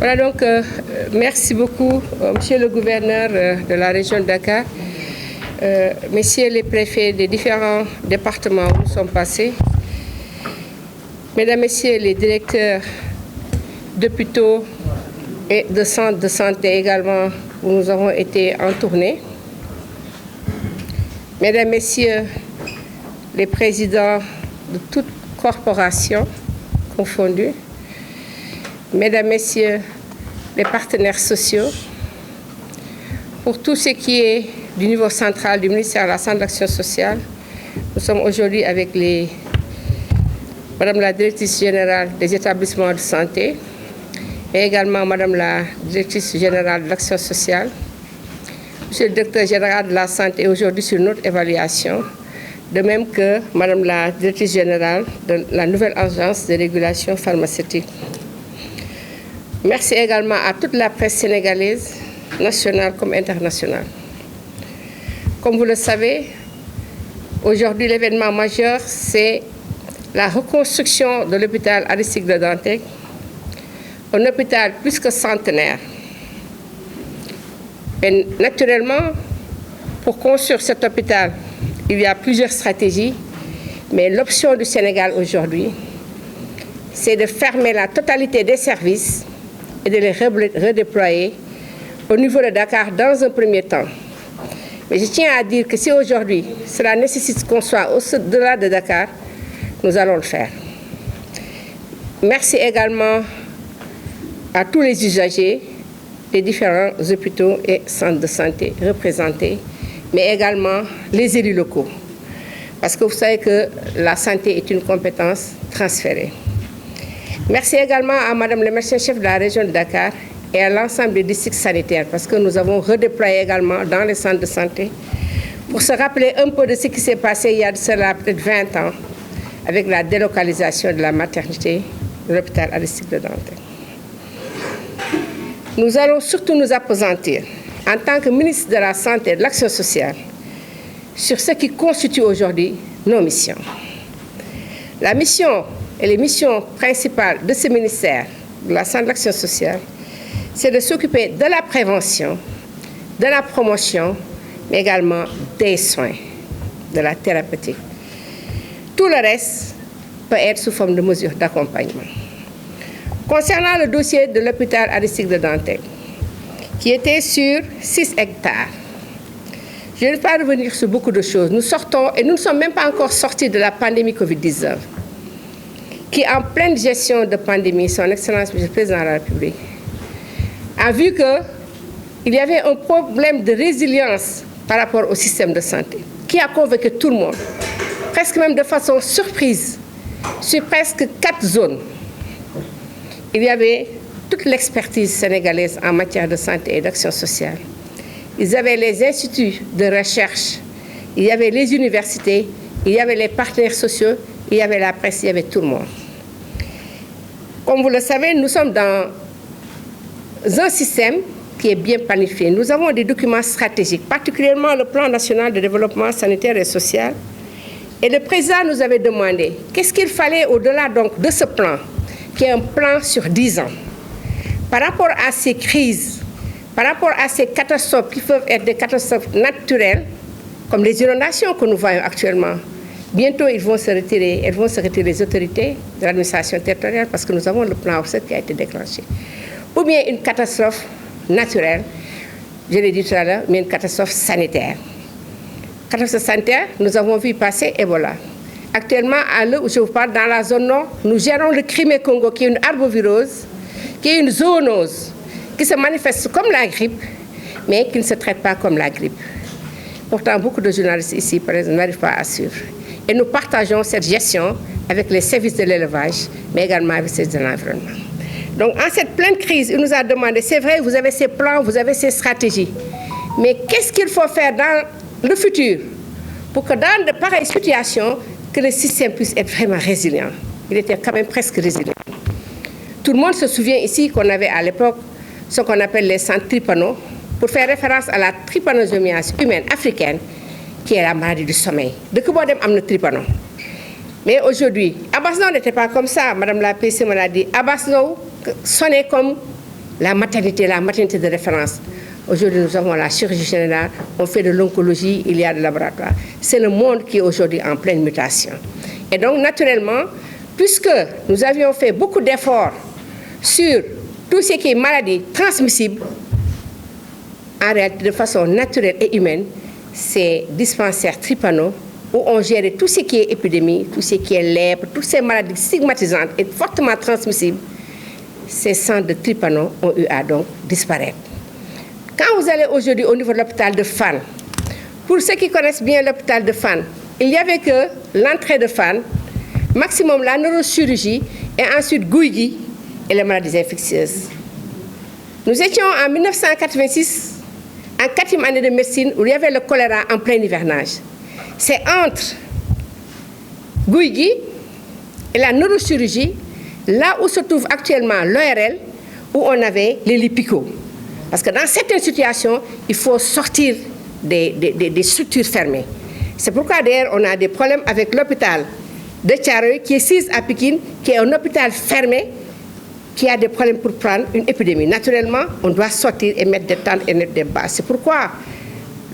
Voilà donc, merci beaucoup, Monsieur le gouverneur de la région de Dakar, Messieurs les préfets des différents départements où nous sommes passés, Mesdames, Messieurs les directeurs d'hôpitaux et de centres de santé également où nous avons été en tournée, Mesdames, Messieurs les présidents de toutes corporations confondues, Mesdames, Messieurs les partenaires sociaux, pour tout ce qui est du niveau central du ministère de la Santé et de l'Action sociale, nous sommes aujourd'hui avec Madame la directrice générale des établissements de santé et également Madame la directrice générale de l'Action sociale. Monsieur le directeur général de la santé est aujourd'hui sur notre évaluation, de même que Madame la directrice générale de la nouvelle agence de régulation pharmaceutique. Merci également à toute la presse sénégalaise, nationale comme internationale. Comme vous le savez, aujourd'hui l'événement majeur, c'est la reconstruction de l'hôpital Aristide Le Dantec, un hôpital plus que centenaire. Et naturellement, pour construire cet hôpital, il y a plusieurs stratégies, mais l'option du Sénégal aujourd'hui, c'est de fermer la totalité des services et de les redéployer au niveau de Dakar dans un premier temps. Mais je tiens à dire que si aujourd'hui cela nécessite qu'on soit au-delà de Dakar, nous allons le faire. Merci également à tous les usagers des différents hôpitaux et centres de santé représentés, mais également les élus locaux. Parce que vous savez que la santé est une compétence transférée. Merci également à Madame le médecin-chef de la région de Dakar et à l'ensemble des districts sanitaires, parce que nous avons redéployé également dans les centres de santé pour se rappeler un peu de ce qui s'est passé il y a de cela peut-être 20 ans avec la délocalisation de la maternité de l'hôpital Aristide Le Dantec. Nous allons surtout nous appesantir en tant que ministre de la Santé et de l'Action sociale sur ce qui constitue aujourd'hui nos missions. La mission et les missions principales de ce ministère de la Santé et de l'Action sociale, c'est de s'occuper de la prévention, de la promotion, mais également des soins, de la thérapeutique. Tout le reste peut être sous forme de mesures d'accompagnement. Concernant le dossier de l'hôpital Aristide Le Dantec, qui était sur 6 hectares, je ne vais pas revenir sur beaucoup de choses. Nous sortons, et nous ne sommes même pas encore sortis de la pandémie Covid-19, qui, en pleine gestion de pandémie, son Excellence le Président de la République, a vu qu'il y avait un problème de résilience par rapport au système de santé, qui a convaincu tout le monde, presque même de façon surprise, sur presque 4 zones. Il y avait toute l'expertise sénégalaise en matière de santé et d'action sociale. Ils avaient les instituts de recherche, il y avait les universités, il y avait les partenaires sociaux, il y avait la presse, il y avait tout le monde. Comme vous le savez, nous sommes dans un système qui est bien planifié. Nous avons des documents stratégiques, particulièrement le plan national de développement sanitaire et social. Et le président nous avait demandé qu'est-ce qu'il fallait au-delà donc de ce plan, qui est un plan sur 10 ans. Par rapport à ces crises, par rapport à ces catastrophes qui peuvent être des catastrophes naturelles, comme les inondations que nous voyons actuellement, bientôt elles vont se retirer les autorités de l'administration territoriale parce que nous avons le plan ORSEC qui a été déclenché. Ou bien une catastrophe naturelle, je l'ai dit tout à l'heure, mais une catastrophe sanitaire. Catastrophe sanitaire, nous avons vu passer Ebola. Actuellement, à l'heure où je vous parle, dans la zone nord, nous gérons le Crimée-Congo, qui est une arbovirose, qui est une zoonose, qui se manifeste comme la grippe, mais qui ne se traite pas comme la grippe. Pourtant, beaucoup de journalistes ici, par exemple, n'arrivent pas à suivre. Et nous partageons cette gestion avec les services de l'élevage, mais également avec les services de l'environnement. Donc, en cette pleine crise, il nous a demandé, c'est vrai, vous avez ces plans, vous avez ces stratégies, mais qu'est-ce qu'il faut faire dans le futur pour que dans de pareilles situations, que le système puisse être vraiment résilient. Il était quand même presque résilient. Tout le monde se souvient ici qu'on avait à l'époque ce qu'on appelle les centres trypanos, pour faire référence à la trypanosomiase humaine africaine, qui est la maladie du sommeil. De que bon dem am na trypano. Mais aujourd'hui, Abass Ndao n'était pas comme ça. Madame la PC me l'a dit. Abass Ndao sonnait comme la maternité de référence. Aujourd'hui, nous avons la chirurgie générale, on fait de l'oncologie, il y a des laboratoires. C'est le monde qui est aujourd'hui en pleine mutation. Et donc, naturellement, puisque nous avions fait beaucoup d'efforts sur tout ce qui est maladie transmissible, en réalité, de façon naturelle et humaine, ces dispensaires Tripano, où on gérait tout ce qui est épidémie, tout ce qui est lèpre, toutes ces maladies stigmatisantes et fortement transmissibles, ces centres de Tripano ont eu à donc disparaître. Quand vous allez aujourd'hui au niveau de l'hôpital de Fann, pour ceux qui connaissent bien l'hôpital de Fann, il n'y avait que l'entrée de Fann, maximum la neurochirurgie et ensuite Guigui et les maladies infectieuses. Nous étions en 1986, en 4e année de médecine, où il y avait le choléra en plein hivernage. C'est entre Guigui et la neurochirurgie, là où se trouve actuellement l'ORL, où on avait les lipicots. Parce que dans certaines situations, il faut sortir des structures fermées. C'est pourquoi d'ailleurs on a des problèmes avec l'hôpital de Thiaroye, qui est 6 à Pikine, qui est un hôpital fermé, qui a des problèmes pour prendre une épidémie. Naturellement, on doit sortir et mettre des tentes et mettre des bases. C'est pourquoi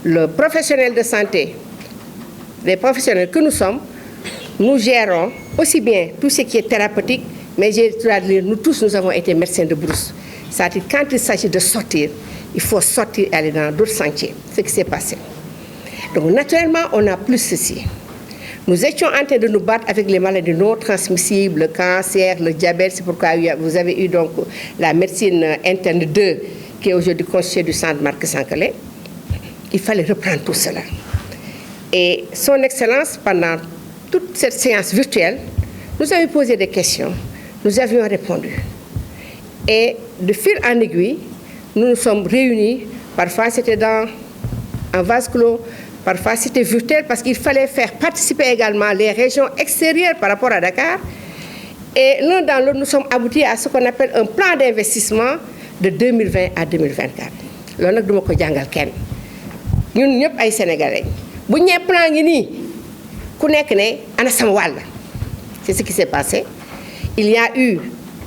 le professionnel de santé, les professionnels que nous sommes, nous gérons aussi bien tout ce qui est thérapeutique, mais nous tous, nous avons été médecins de brousse. C'est-à-dire quand il s'agit de sortir, il faut sortir et aller dans d'autres sentiers. C'est ce qui s'est passé. Donc naturellement, on a plus ceci. Nous étions en train de nous battre avec les maladies non transmissibles, le cancer, le diabète. C'est pourquoi vous avez eu donc la médecine interne 2, qui est aujourd'hui constituée du centre Marc Sankalé. Il fallait reprendre tout cela. Et son Excellence, pendant toute cette séance virtuelle, nous avait posé des questions. Nous avions répondu. Et de fil en aiguille, nous nous sommes réunis. Parfois, c'était dans un vase clos. Parfois, c'était virtuel parce qu'il fallait faire participer également les régions extérieures par rapport à Dakar. Et l'un dans l'autre, nous sommes aboutis à ce qu'on appelle un plan d'investissement de 2020 à 2024. Loolu nag duma ko jàngal kenn ñun ñëpp ay sénégalais bu ñee plan ngi nii ku nekk ne ana sama wàll. C'est ce qui s'est passé. Il y a eu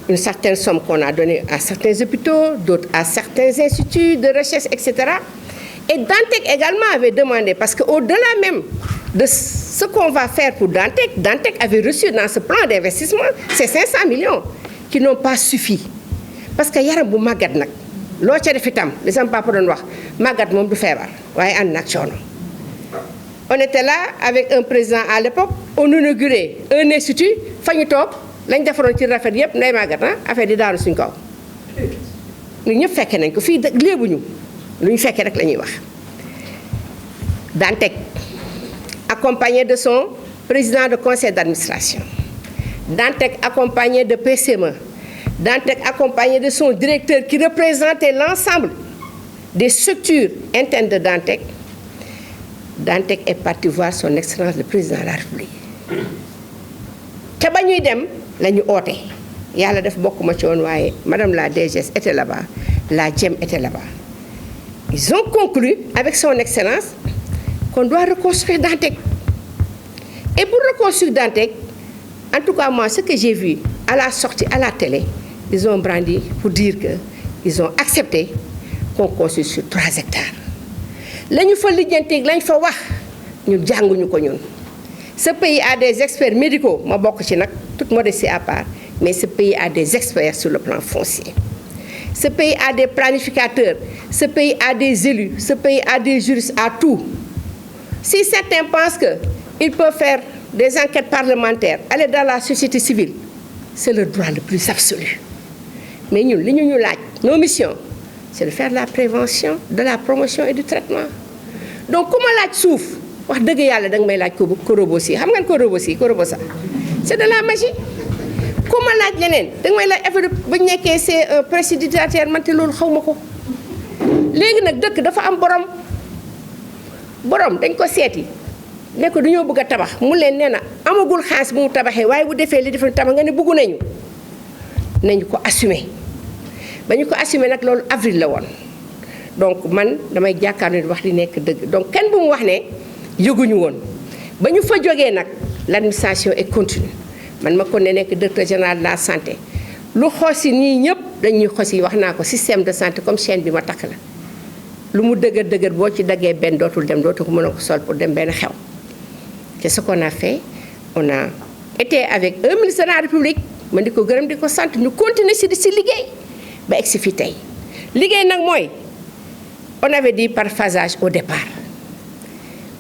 une certaine somme qu'on a donnée à certains hôpitaux, d'autres à certains instituts de recherche, etc. Et Dantec également avait demandé, parce qu'au-delà même de ce qu'on va faire pour Dantec, Dantec avait reçu dans ce plan d'investissement ces 500 millions qui n'ont pas suffi. Parce que yaram bu màggat nag loo ca def itam li sama papa doon wax màggat moom du feebar waaye ànd nag coono. On était là avec un président à l'époque, on inaugurait un institut fa ñu toog lañ defaroon ci rafet yëpp nday màggat affaire di daanu suñ kaw. ñun ñëpp fekke nañ ko fii léebuñu lu ñu fekkee rek la ñuy wax. Dantec accompagné de son président de conseil d'administration, Dantec accompagné de PCME, Dantec accompagné de son directeur qui représentait l'ensemble des structures internes de Dantec. Dantec est parti voir son excellence le président de la République. te ba ñuy dem la ñu oote yàlla def bokkuma ci woon waaye madame la DGS était là-bas, la Diem était là-bas. Ils ont conclu avec son excellence qu'on doit reconstruire Dantec. Et pour reconstruire Dantec, en tout cas moi, ce que j'ai vu à la sortie, à la télé, ils ont brandi pour dire qu'ils ont accepté qu'on construise sur 3 hectares. La ñu fa lijjanti lañ fa wax ñu jànguñu ko ñun. Ce pays a des experts médicaux, ma bokk ci nag toute modestie à part, mais ce pays a des experts sur le plan foncier. Ce pays a des planificateurs, ce pays a des élus, ce pays a des juristes, à tout. Si certains pensent qu'ils peuvent faire des enquêtes parlementaires, aller dans la société civile, c'est le droit le plus absolu. Mais nous, nos missions, c'est de faire de la prévention, de la promotion et du traitement. Donc, comment laaj suuf wax dëgg yàlla danga may laaj korobosi xam ngeen korobosa c'est de la magie. Comment laaj leneen danga may laaj affaire ba ñu nekkee c'est un précipitateur man te loolu xaw ma ko. Léegi nag dëkk dafa am borom dañ ko seeti ne ko dañoo bëgg a tabax mu leen nee na amagul xaalis bu mu tabaxee waaye bu defee li defal tabax nga ne bëggu nañu ko assumer. ba ñu ko assumer nag loolu avril la woon donc man damay jàkkaarloo wax li nekk dëgg donc kenn bu mu wax ne yëguñu woon ba ñu fa jógee nag l'administration est continue man ma kon ne nekk directeur général de la santé lu xosi nii ñëpp dañuy xosi wax naa ko système de santé comme chaîne bi ma takk la lu mu dëgër dëgër boo ci daggee benn dootul dem dootu ko mën a ko sol pour dem benn xew. C'est ce qu'on a fait. On a été avec un ministre de la République ma di ko gërëm di ko sant ñu continuer si liggéey ba egg si fi tey liggéey nag mooy on avait dit par phasage au départ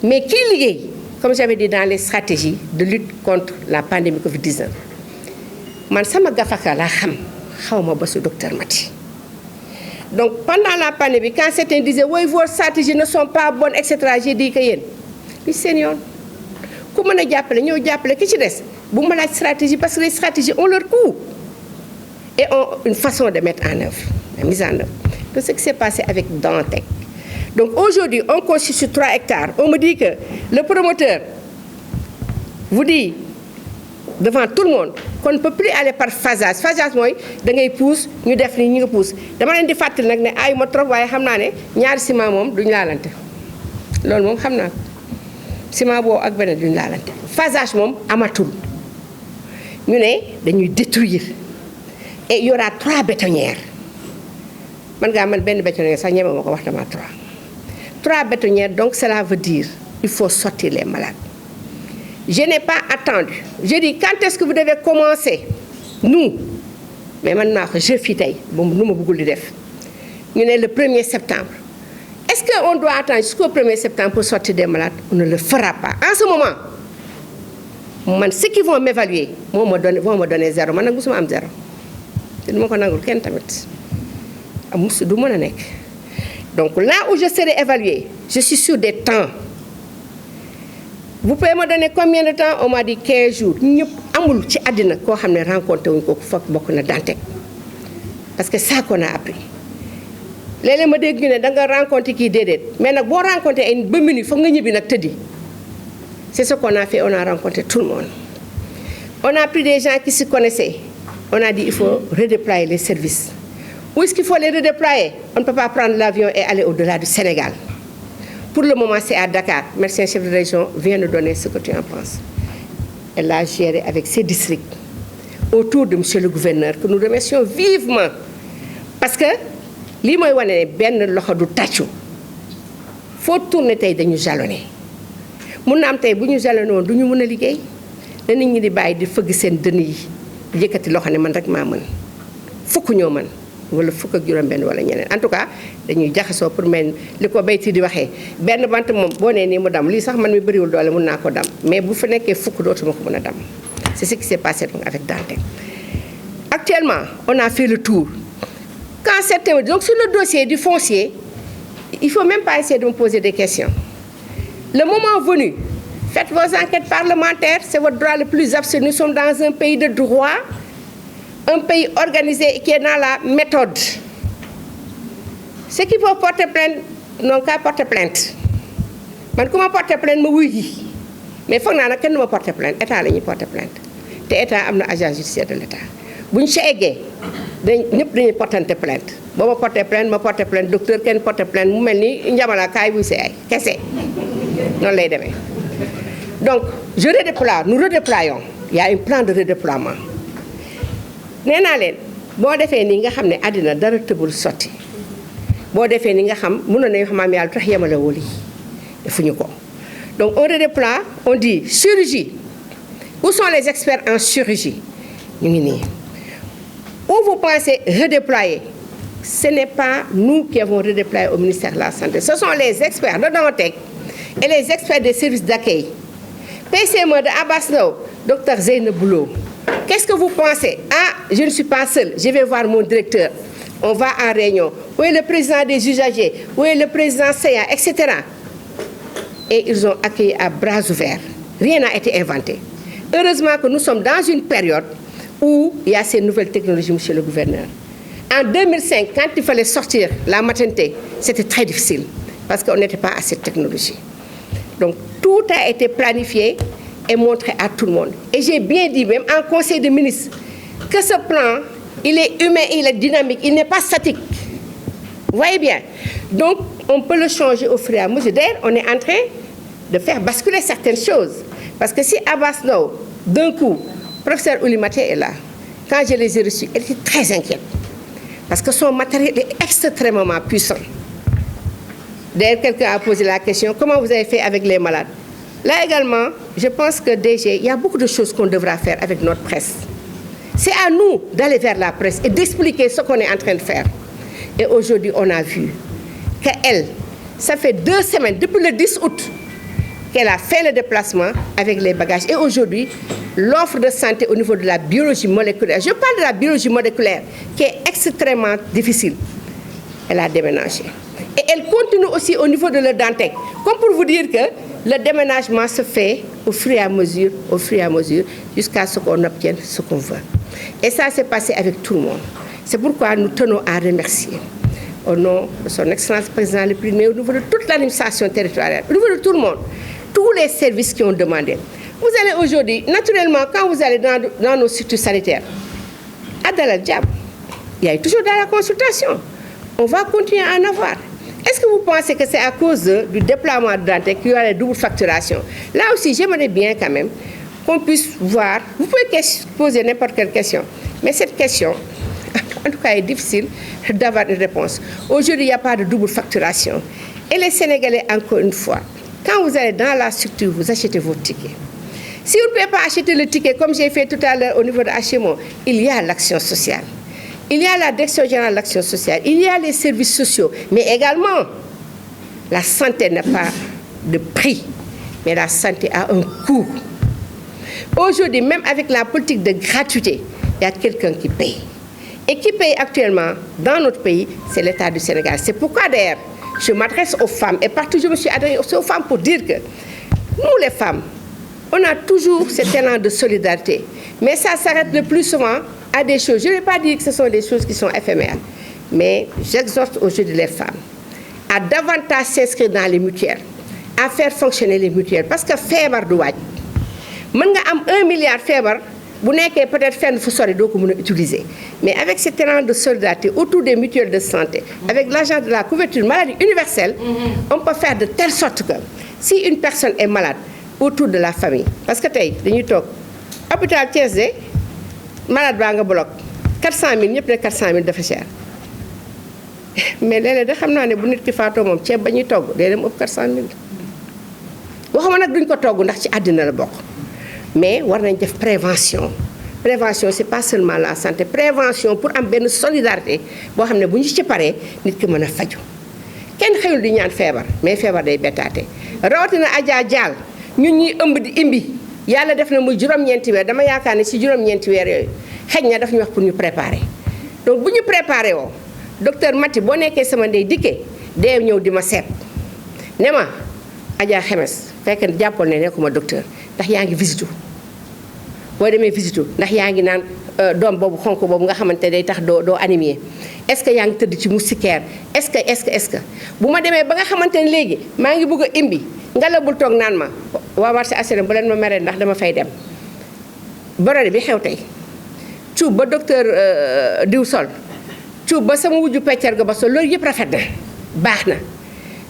mais kii liggéey comme j'avais dit dans les stratégies de lutte contre la pandémie Covid-19 man sama gafaka laa xam xaw ma ba su docteur Mati. Donc pendant la pandémie quand certains disaient oui vos stratégies ne sont pas bonnes et cetera j'ai dit que yéen li seen yoon ku mën a jàppale ñëw jàppale ki ci des bu ma laaj stratégie parce que les stratégies ont leur coût et ont une façon de mettre en œuvre la mise en œuvre. Donc ce qui s'est passé avec Dantec. Donc aujourd'hui on constitue 3 hectares on me dit que le promoteur vous dit devant tout le monde qu'on ne peut plus aller par phasage phasage mooy da ngay pousse ñu def ni ñu nga pousse dama leen di fàttali nag ne ay ma trop waaye xam naa ne ñaari ciment moom duñu laalante loolu moom xam naa ko ciment boobu ak beneen duñu laalante phasage moom amatul ñu ne dañuy détruire et il y aura 3 bétonnières man ngaa man benn bétonnière sax ñeme ma ko wax dama 3 bétonnières donc cela veut dire il faut sortir les malades. Je n'ai pas attendu. Je dis, quand est-ce que vous devez commencer? Nous. Mais maintenant, je fais taille. Bon, nous, nous le def. Nous sommes le 1er septembre. Est-ce qu'on doit attendre jusqu'au 1er septembre pour sortir des malades? On ne le fera pas. En ce moment, ceux qui vont m'évaluer, vont me donner 0. Je ne vais pas 0. Je ne vais pas donner. Donc là où je serai évalué, je suis sur des temps. Vous pouvez me donner combien de temps? On m'a dit 15 jours. Nous avons rencontré Dantec. Parce que c'est ça qu'on a appris. Les gens me disent que vous rencontré qui dédé. Mais si vous rencontrez une bonne minute, il faut que vous c'est ce qu'on a fait, on a rencontré tout le monde. On a pris des gens qui se connaissaient. On a dit qu'il faut redéployer les services. Où est-ce qu'il faut les redéployer? On ne peut pas prendre l'avion et aller au-delà du Sénégal. Pour le moment, c'est à Dakar. Merci, chef de région vient nous donner ce que tu en penses. Elle a géré avec ses districts autour de monsieur le gouverneur, que nous remercions vivement. Parce que, ce qui est faut tourner de nous jalonner. Nous avons dit que nous jalonnons, nous avons dit que nous avons dit que nous avons dit wala fukk ak juróom benn wala ñeneen en tout cas dañuy jaxasoo pour mel li ko bayti di waxee benn bant moom boo nee nii mu dam lii sax man mi bëriwul doole mun naa ko dam mais bu fa nekkee fukk dootuma ko mën a dam c'est ce qui s'est passé donc avec Dantec. Actuellement on a fait le tour quand certains donc sur le dossier du foncier il faut même pas essayer de me poser des questions le moment venu faites vos enquêtes parlementaires c'est votre droit le plus absolu nous sommes dans un pays de droit. Un pays organisé qui est dans la méthode. Ceux qui vont porter plainte n'ont qu'à porter plainte. Man comment porter plainte ma wuy ji mais foog naa nag kenn du ma porter plainte état la ñuy porter plainte te état am na agent judiciaire de l'état bu ñu si eggee ñëpp dañuy portante plainte boo ma porter plainte docteur kenn porter plainte mu mel ni njamala kaay buy see ay kese noonu lay demee. Donc je redéploie nous redéployons il y a un plan de redéploiement. nee naa leen boo defee nii nga xam ne àddina dara tëbul sotti boo defee nii nga xam mënoon nañu xam yàlla tax yemale wul yi defuñu ko donc on redéploie on dit chirurgie où sont les experts en chirurgie ñu ngi nii où vous pensez redéployer ce n'est pas nous qui avons redéployé au ministère de la santé ce sont les experts de Dantec et les experts des services d'accueil PCME de Abass Ndao docteur Zeynabou Lo. Qu'est-ce que vous pensez? Ah, je ne suis pas seule, je vais voir mon directeur. On va en réunion. Où est le président des usagers? Où est le président CEA, etc. Et ils ont accueilli à bras ouverts. Rien n'a été inventé. Heureusement que nous sommes dans une période où il y a ces nouvelles technologies, monsieur le gouverneur. En 2005, quand il fallait sortir la maternité, c'était très difficile parce qu'on n'était pas à cette technologie. Donc, tout a été planifié et montré à tout le monde. Et j'ai bien dit, même en conseil de ministres, que ce plan, il est humain, il est dynamique, il n'est pas statique. Vous voyez bien? Donc, on peut le changer au fur et à mesure. D'ailleurs, on est en train de faire basculer certaines choses. Parce que si Abass Ndao, d'un coup, professeur Oulimaté est là, quand je les ai reçues, elle était très inquiète. Parce que son matériel est extrêmement puissant. D'ailleurs, quelqu'un a posé la question, comment vous avez fait avec les malades? Là également, je pense que DG, il y a beaucoup de choses qu'on devra faire avec notre presse. C'est à nous d'aller vers la presse et d'expliquer ce qu'on est en train de faire. Et aujourd'hui, on a vu qu'elle, ça fait 2 semaines, depuis le 10 août, qu'elle a fait le déplacement avec les bagages. Et aujourd'hui, l'offre de santé au niveau de la biologie moléculaire, je parle de la biologie moléculaire, qui est extrêmement difficile. Elle a déménagé. Et elle continue aussi au niveau de le Dantec. Comme pour vous dire que le déménagement se fait au fur et à mesure, jusqu'à ce qu'on obtienne ce qu'on veut. Et ça s'est passé avec tout le monde. C'est pourquoi nous tenons à remercier, au nom de son Excellence Président le Premier, au niveau de toute l'administration territoriale, au niveau de tout le monde, tous les services qui ont demandé. Vous allez aujourd'hui, naturellement, quand vous allez dans nos structures sanitaires, à Dalal Jamm, il y a toujours dans la consultation. On va continuer à en avoir. Est-ce que vous pensez que c'est à cause du déploiement de Dantec qu'il y a la double facturation? Là aussi, j'aimerais bien quand même qu'on puisse voir. Vous pouvez poser n'importe quelle question, mais cette question, en tout cas, est difficile d'avoir une réponse. Aujourd'hui, il n'y a pas de double facturation. Et les Sénégalais, encore une fois, quand vous allez dans la structure, vous achetez vos tickets. Si vous ne pouvez pas acheter le ticket, comme j'ai fait tout à l'heure au niveau de HMO, il y a l'action sociale. Il y a la direction générale de l'action sociale, il y a les services sociaux, mais également, la santé n'a pas de prix, mais la santé a un coût. Aujourd'hui, même avec la politique de gratuité, il y a quelqu'un qui paye. Et qui paye actuellement dans notre pays, c'est l'État du Sénégal. C'est pourquoi d'ailleurs, je m'adresse aux femmes, et partout je me suis adressée aux femmes pour dire que nous les femmes, on a toujours cet élan de solidarité, mais ça s'arrête le plus souvent à des choses. Je ne vais pas dire que ce sont des choses qui sont éphémères, mais j'exhorte aujourd'hui les femmes à davantage s'inscrire dans les mutuelles, à faire fonctionner les mutuelles, parce que feebar du waaj mën nga am 1 milliard feebar bu nekkee peut-être fenn fu sori doo ko mën a utiliser. Mais avec cet élan de solidarité autour des mutuelles de santé, avec l'agence de la couverture maladie universelle, on peut faire de telle sorte que si une personne est malade, autour de la famille, parce que tey dañuy toog hôpital Thiès de malade baa nga bloc 400000 ñëpp ne 400000 dafa cher mais léeg-léeg da xam naa ne bu nit ki faatoo moom ceeb ba ñuy togg day dem ëpp 400000 waxuma nag duñ ko togg ndax ci àddina la bokk mais war nañ def prévention. Prévention c'est pas seulement la santé, prévention pour am benn solidarité boo xam ne bu ñu ci paree nit ki mën a faju. kenn xëyul di ñaan feebar mais feebar day bettaate rawatina Adja Diall ñun ñuy ëmb di imbi yàlla def na muy juróom-ñeenti weer dama yaakaar ne ci juróom-ñeenti weer yooyu xëy na daf ñu wax pour ñu préparer. donc bu ñu préparé woo docteur Mati boo nekkee sama ndey dikkee dee ñëw di ma seet ne ma Adja Xemes fekk jàppoon ne nekkuma docteur ndax yaa ngi visitu boo demee visitu ndax yaa ngi naan doom boobu xonk boobu nga xamante day tax doo anémie est-ce que yaa ngi tëdd ci moustiquaire est-ce que bu ma demee ba nga xamante ne léegi maa ngi bëgg a imbi nga la bul toog naan ma waa marché assuré bu leen ma meree ndax dama fay dem. borode bi xew tey cuub ba docteur diw sol cuub ba sama wujju peccar ga ba sol loolu yëpp rafet na baax na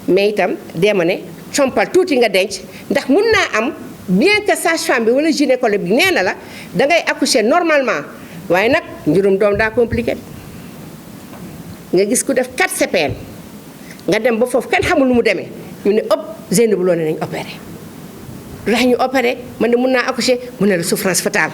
mais itam deema ne compal tuuti nga denc ndax mun naa am bien que sage-femme bi wala gynécologue bi nee na la dangay accoucher normalement waaye nag njurum doom daa compliqué nga gis ku def 4 CPN nga dem ba foofu kenn xamul lu mu demee ñu ne ëpp Zeynabou Lo ne nañ opéré lu tax ñu opéré man de mun naa accoucher mu ne la souffrance fatale